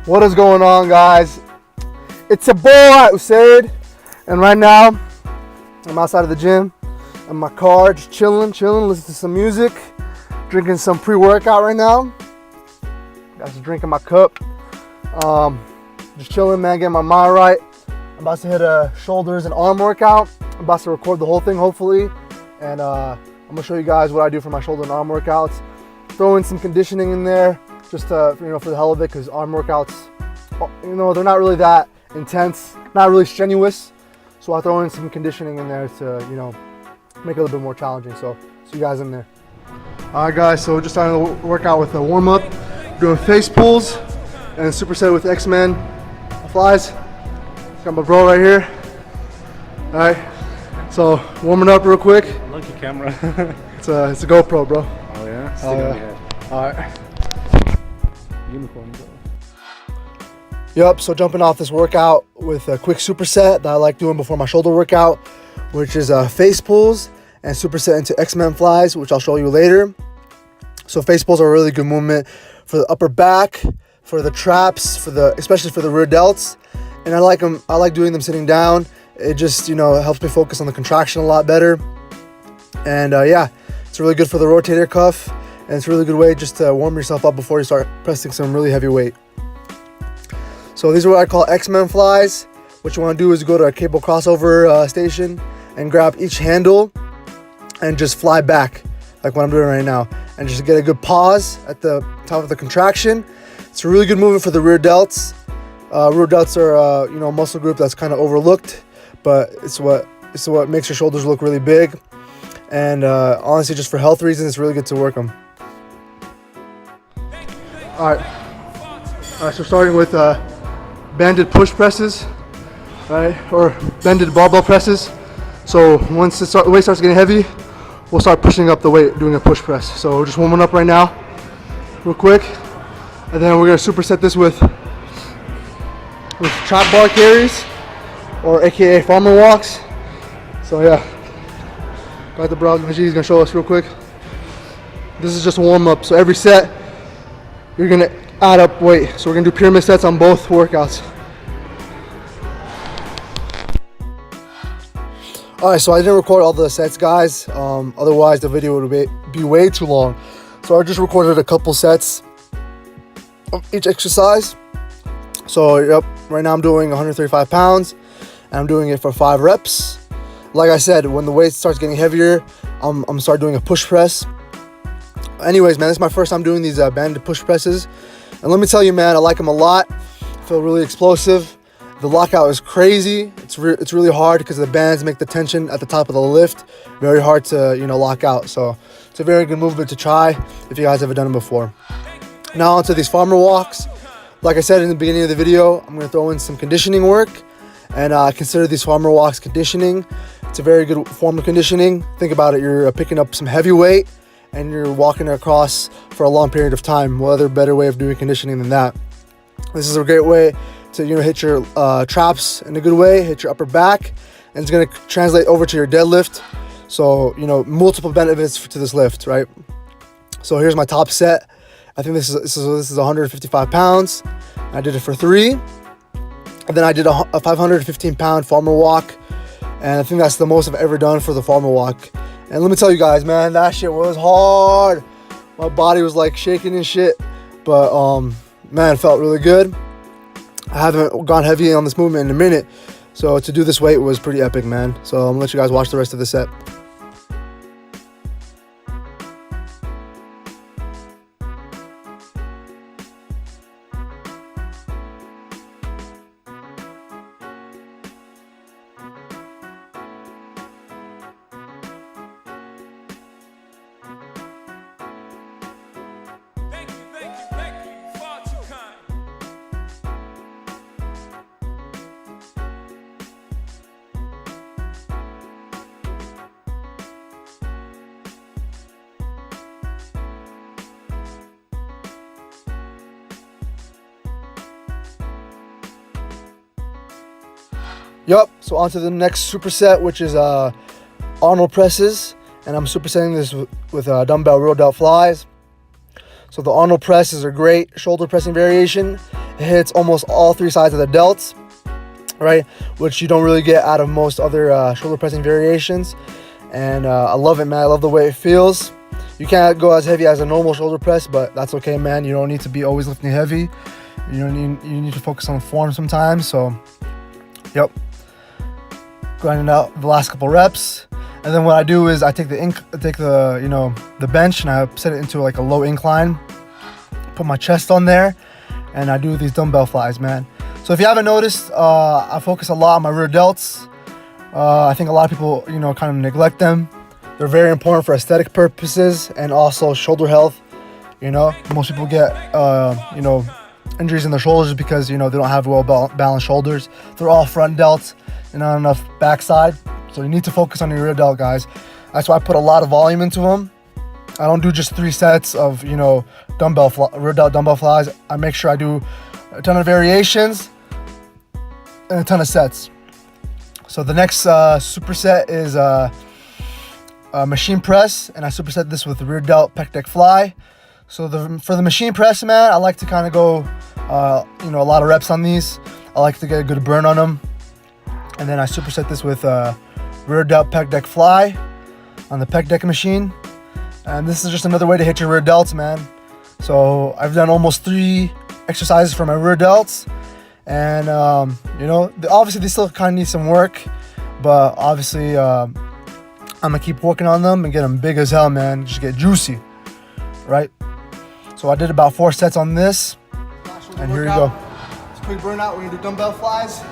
What is going on, guys? It's a boy, Usaid, and right now I'm outside of the gym in my car, just chilling, listening to some music, drinking some pre-workout right now. Got some drink in my cup. Just chilling, man, getting my mind right. I'm about to hit a shoulders and arm workout. I'm about to record the whole thing, hopefully, and I'm gonna show you guys what I do for my shoulder and arm workouts. Throw in some conditioning in there, just for the hell of it, because arm workouts, they're not really that intense, not really strenuous. So I'll throw in some conditioning in there to, make it a little bit more challenging. So see you guys in there. All right, guys. So just starting to work out with a warm up, doing face pulls and superset with X-Men flies. Got my bro right here. All right. So warming up real quick. Lucky camera. It's a GoPro, bro. Oh yeah. Oh, yeah. All right. Unicorn, bro. Yep, so jumping off this workout with a quick superset that I like doing before my shoulder workout, which is face pulls and superset into X-Men flies, which I'll show you later. So face pulls are a really good movement for the upper back, for the traps, especially for the rear delts. And I like them. I like doing them sitting down. It just, helps me focus on the contraction a lot better. And yeah, it's really good for the rotator cuff, and it's a really good way just to warm yourself up before you start pressing some really heavy weight. So these are what I call X-Men flies. What you want to do is go to a cable crossover station and grab each handle and just fly back like what I'm doing right now, and just get a good pause at the top of the contraction. It's a really good movement for the rear delts. Rear delts are a muscle group that's kind of overlooked, but it's what makes your shoulders look really big. And honestly, just for health reasons, it's really good to work them. All right, so starting with banded push presses, right, or banded barbell presses. So once the weight starts getting heavy, we'll start pushing up the weight, doing a push press. So we're just warming up right now, real quick, and then we're gonna superset this with chop bar carries, or AKA farmer walks. So yeah, got the bro. He's gonna show us real quick. This is just a warm up. So every set, you're gonna add up weight. So we're gonna do pyramid sets on both workouts. All right, so I didn't record all the sets, guys. Otherwise the video would be way too long. So I just recorded a couple sets of each exercise. So yep, right now I'm doing 135 pounds, and I'm doing it for 5 reps. Like I said, when the weight starts getting heavier, I'm start doing a push press. Anyways, man, this is my first time doing these banded push presses. And let me tell you, man, I like them a lot. I feel really explosive. The lockout is crazy. It's really hard because the bands make the tension at the top of the lift very hard to lock out. So it's a very good movement to try if you guys haven't done it before. Now onto these farmer walks. Like I said in the beginning of the video, I'm going to throw in some conditioning work, and consider these farmer walks conditioning. It's a very good form of conditioning. Think about it. You're picking up some heavy weight and you're walking across for a long period of time. What other better way of doing conditioning than that? This is a great way to hit your traps in a good way, hit your upper back, and it's going to translate over to your deadlift. So multiple benefits to this lift, right? So here's my top set. I think this is 155 pounds. I did it for 3, and then I did a 515 pound farmer walk, and I think that's the most I've ever done for the farmer walk. And let me tell you guys, man, that shit was hard. My body was like shaking and shit, but man, it felt really good. I haven't gone heavy on this movement in a minute, so to do this weight was pretty epic, man. So I'm gonna let you guys watch the rest of the set. Yup, so on to the next superset, which is Arnold presses, and I'm supersetting this with dumbbell real delt flies. So the Arnold presses are great shoulder pressing variation. It hits almost all 3 sides of the delts, right? Which you don't really get out of most other shoulder pressing variations. And I love it, man. I love the way it feels. You can't go as heavy as a normal shoulder press, but that's okay, man. You don't need to be always lifting heavy. You need to focus on form sometimes. So, yep. Grinding out the last couple reps. And then what I do is I take the bench and I set it into like a low incline. Put my chest on there, and I do these dumbbell flies, man. So if you haven't noticed, I focus a lot on my rear delts. I think a lot of people, kind of neglect them. They're very important for aesthetic purposes and also shoulder health. Most people get, injuries in their shoulders because, they don't have well balanced shoulders. They're all front delts and not enough backside. So you need to focus on your rear delt, guys. That's why I put a lot of volume into them. I don't do just 3 sets of, rear delt dumbbell flies. I make sure I do a ton of variations and a ton of sets. So the next superset is a machine press, and I superset this with the rear delt pec deck fly. So for the machine press, man, I like to kind of go, a lot of reps on these. I like to get a good burn on them. And then I superset this with rear delt pec deck fly on the pec deck machine. And this is just another way to hit your rear delts, man. So I've done almost 3 exercises for my rear delts. And, obviously they still kind of need some work. But obviously, I'm going to keep working on them and get them big as hell, man. Just get juicy, right? So I did about 4 sets on this. And here you go. It's a quick burnout. We're going to do dumbbell flies.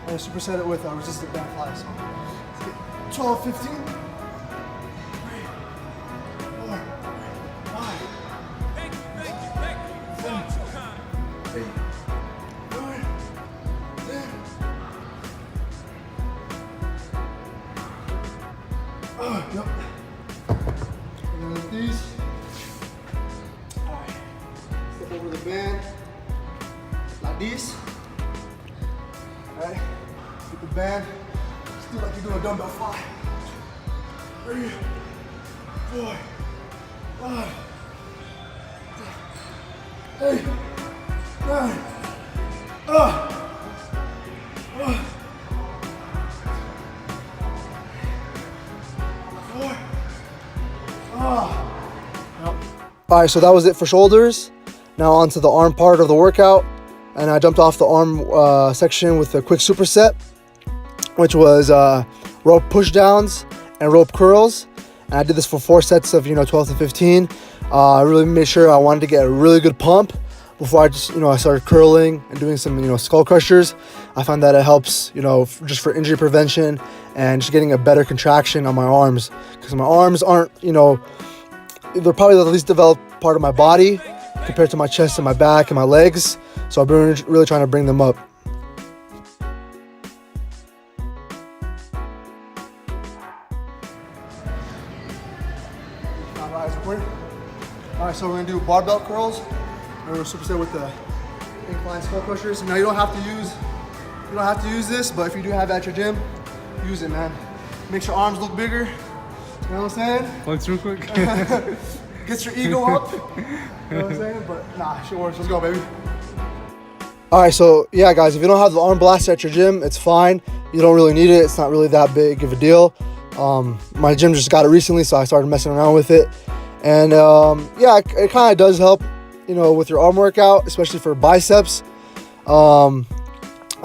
And superset it with resistant band flies. So let's get 12, 15. 3, 4, 5, 7, 8, 9, 10. Yep. And then with these. Alright. Step over the band. Like this. Alright. Keep the band. Just do like you're doing a dumbbell fly. 3, 4, 5, 8, 9. Alright, so that was it for shoulders. Now on to the arm part of the workout. And I jumped off the arm section with a quick superset, which was rope push downs and rope curls. And I did this for 4 sets of 12 to 15. I really made sure I wanted to get a really good pump before I just I started curling and doing some skull crushers. I found that it helps just for injury prevention and just getting a better contraction on my arms, because my arms aren't they're probably the least developed part of my body compared to my chest and my back and my legs. So I've been really trying to bring them up. Alright, so we're gonna do barbell curls, and we're superset with the incline skull crushers. Now you don't have to use this, but if you do have it at your gym, use it, man. Makes your arms look bigger. You know what I'm saying? Flex real quick. Gets your ego up. You know what I'm saying? But nah, shit works. Let's go, baby. Alright, so yeah, guys, if you don't have the arm blaster at your gym, it's fine. You don't really need it. It's not really that big of a deal. My gym just got it recently, so I started messing around with it. And yeah, it kind of does help, with your arm workout, especially for biceps. I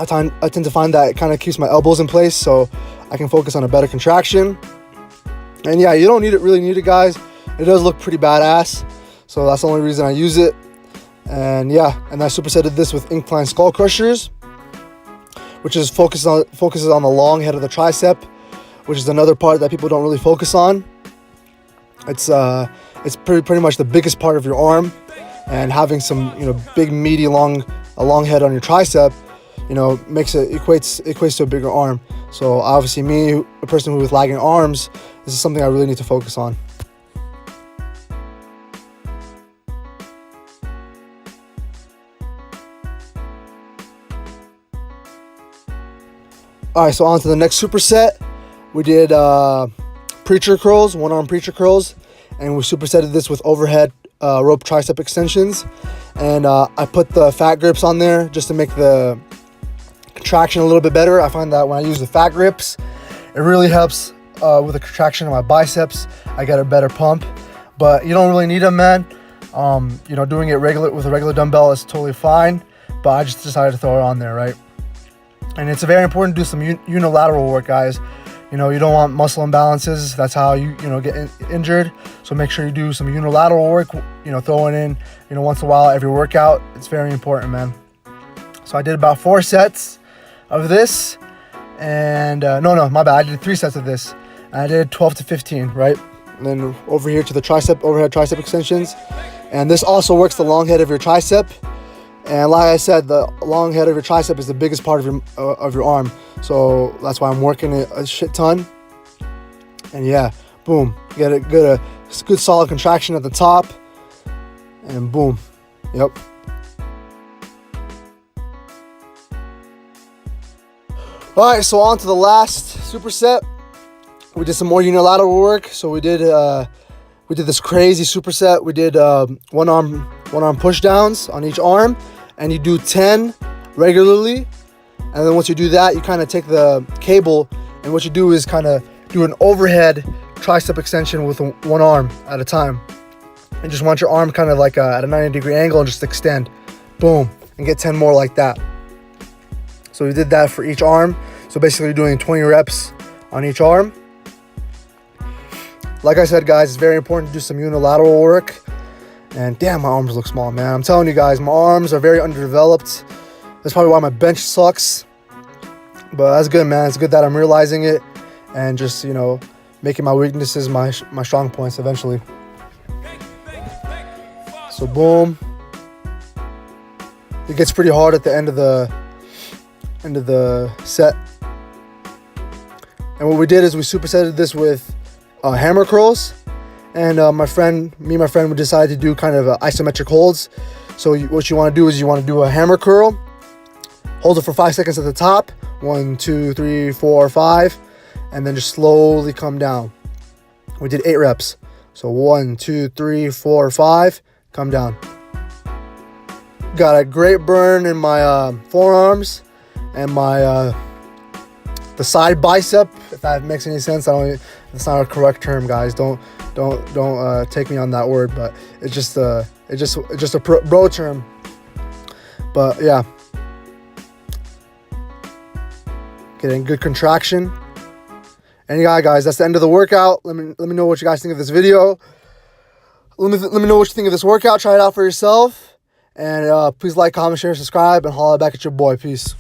tend to find that it kind of keeps my elbows in place, so I can focus on a better contraction. And yeah, you don't really need it, guys. It does look pretty badass, so that's the only reason I use it. And yeah, and I supersetted this with incline skull crushers, which is focuses on the long head of the tricep, which is another part that people don't really focus on. It's pretty much the biggest part of your arm, and having some big meaty long head on your tricep, equates to a bigger arm. So obviously, me, a person with lagging arms, this is something I really need to focus on. Alright, so on to the next superset. We did preacher curls, one arm preacher curls, and we supersetted this with overhead rope tricep extensions, and I put the fat grips on there just to make the contraction a little bit better. I find that when I use the fat grips, it really helps with the contraction of my biceps. I get a better pump, but you don't really need them, man. You know, doing it with a regular dumbbell is totally fine, but I just decided to throw it on there, right? And it's very important to do some unilateral work, guys. You know, you don't want muscle imbalances. That's how you get injured. So make sure you do some unilateral work, you know, throwing in, you know, once in a while every workout. It's very important, man. So I did about 4 sets of this, and no, my bad. I did 3 sets of this, and I did 12 to 15, right? And then over here to the overhead tricep extensions, and this also works the long head of your tricep. And like I said, the long head of your tricep is the biggest part of your arm, so that's why I'm working it a shit ton. And yeah, boom, get a good solid contraction at the top, and boom, yep. All right, so on to the last superset. We did some more unilateral work. So we did this crazy superset. We did one arm push downs on each arm, and you do 10 regularly. And then once you do that, you kind of take the cable, and what you do is kind of do an overhead tricep extension with one arm at a time, and just want your arm kind of like at a 90-degree angle and just extend, boom, and get 10 more like that. So we did that for each arm. So basically doing 20 reps on each arm. Like I said, guys, it's very important to do some unilateral work. And damn, my arms look small, man. I'm telling you guys, my arms are very underdeveloped. That's probably why my bench sucks. But that's good, man. It's good that I'm realizing it and just, you know, making my weaknesses my strong points eventually. So boom. It gets pretty hard at the end of the set. And what we did is we supersetted this with hammer curls. And my friend would decide to do kind of isometric holds. So what you want to do is you want to do a hammer curl, hold it for 5 seconds at the top, 1, 2, 3, 4, 5, and then just slowly come down. We did 8 reps. So 1, 2, 3, 4, 5, come down. Got a great burn in my forearms and my the side bicep, if that makes any sense. It's not a correct term, guys. Don't take me on that word, but it's just a bro term. But yeah, getting good contraction. And yeah, guys, that's the end of the workout. Let me know what you guys think of this video. Let me know what you think of this workout. Try it out for yourself. And please like, comment, share, subscribe, and holla back at your boy. Peace.